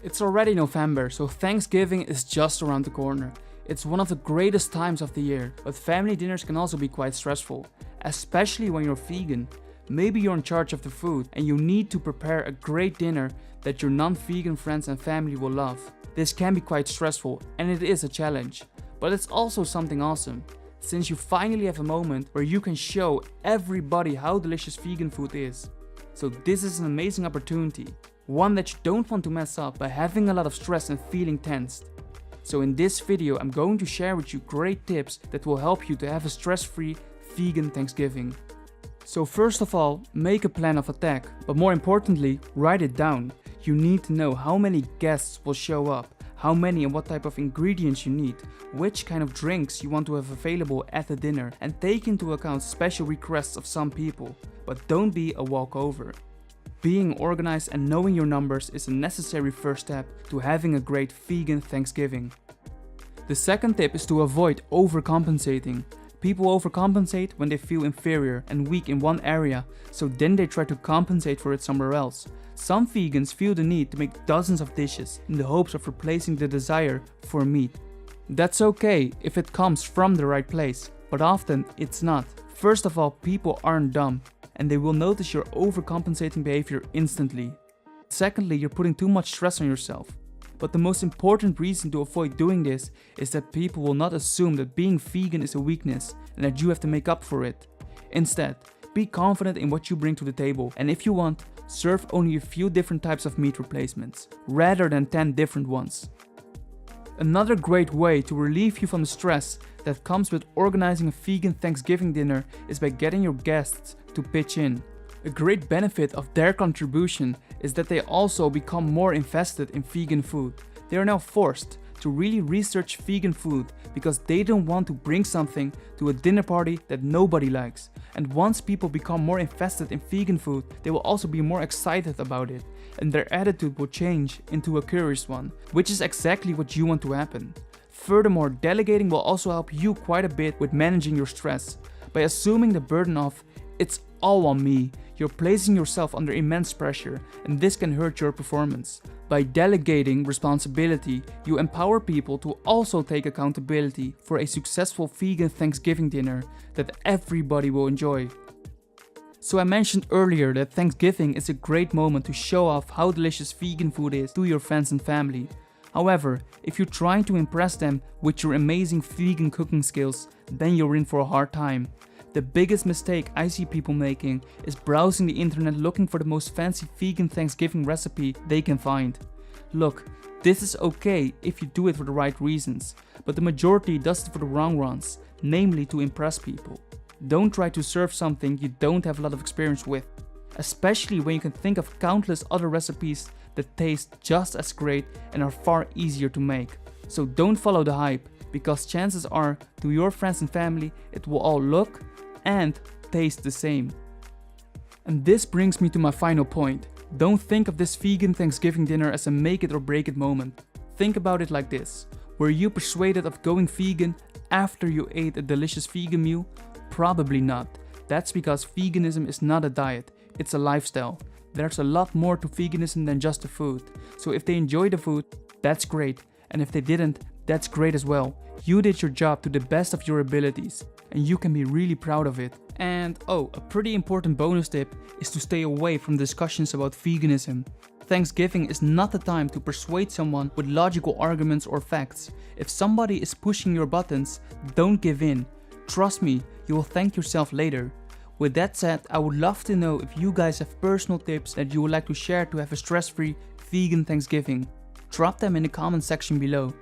It's already November, so Thanksgiving is just around the corner. It's one of the greatest times of the year, but family dinners can also be quite stressful, especially when you're vegan. Maybe you're in charge of the food and you need to prepare a great dinner that your non-vegan friends and family will love. This can be quite stressful and it is a challenge, but it's also something awesome, since you finally have a moment where you can show everybody how delicious vegan food is. So this is an amazing opportunity, one that you don't want to mess up by having a lot of stress and feeling tensed. So in this video I'm going to share with you great tips that will help you to have a stress-free vegan Thanksgiving. So first of all, make a plan of attack, but more importantly, write it down. You need to know how many guests will show up, how many and what type of ingredients you need, which kind of drinks you want to have available at the dinner, and take into account special requests of some people, but don't be a walkover. Being organized and knowing your numbers is a necessary first step to having a great vegan Thanksgiving. The second tip is to avoid overcompensating. People overcompensate when they feel inferior and weak in one area, so then they try to compensate for it somewhere else. Some vegans feel the need to make dozens of dishes in the hopes of replacing the desire for meat. That's okay if it comes from the right place, but often it's not. First of all, people aren't dumb, and they will notice your overcompensating behavior instantly. Secondly, you're putting too much stress on yourself. But the most important reason to avoid doing this is that people will not assume that being vegan is a weakness and that you have to make up for it. Instead, be confident in what you bring to the table, and if you want, serve only a few different types of meat replacements, rather than 10 different ones. Another great way to relieve you from the stress that comes with organizing a vegan Thanksgiving dinner is by getting your guests to pitch in. A great benefit of their contribution is that they also become more invested in vegan food. They are now forced to really research vegan food because they don't want to bring something to a dinner party that nobody likes. And once people become more invested in vegan food, they will also be more excited about it, and their attitude will change into a curious one, which is exactly what you want to happen. Furthermore, delegating will also help you quite a bit with managing your stress. By assuming the burden of "it's all on me," you're placing yourself under immense pressure, and this can hurt your performance. By delegating responsibility, you empower people to also take accountability for a successful vegan Thanksgiving dinner that everybody will enjoy. So I mentioned earlier that Thanksgiving is a great moment to show off how delicious vegan food is to your friends and family. However, if you're trying to impress them with your amazing vegan cooking skills, then you're in for a hard time. The biggest mistake I see people making is browsing the internet looking for the most fancy vegan Thanksgiving recipe they can find. Look, this is okay if you do it for the right reasons, but the majority does it for the wrong ones, namely to impress people. Don't try to serve something you don't have a lot of experience with, especially when you can think of countless other recipes that taste just as great and are far easier to make. So don't follow the hype, because chances are, to your friends and family, it will all look and taste the same. And this brings me to my final point. Don't think of this vegan Thanksgiving dinner as a make it or break it moment. Think about it like this. Were you persuaded of going vegan after you ate a delicious vegan meal? Probably not. That's because veganism is not a diet, it's a lifestyle. There's a lot more to veganism than just the food. So if they enjoy the food, that's great. And if they didn't, that's great as well. You did your job to the best of your abilities, and you can be really proud of it. And oh, a pretty important bonus tip is to stay away from discussions about veganism. Thanksgiving is not the time to persuade someone with logical arguments or facts. If somebody is pushing your buttons, don't give in. Trust me, you will thank yourself later. With that said, I would love to know if you guys have personal tips that you would like to share to have a stress-free vegan Thanksgiving. Drop them in the comment section below.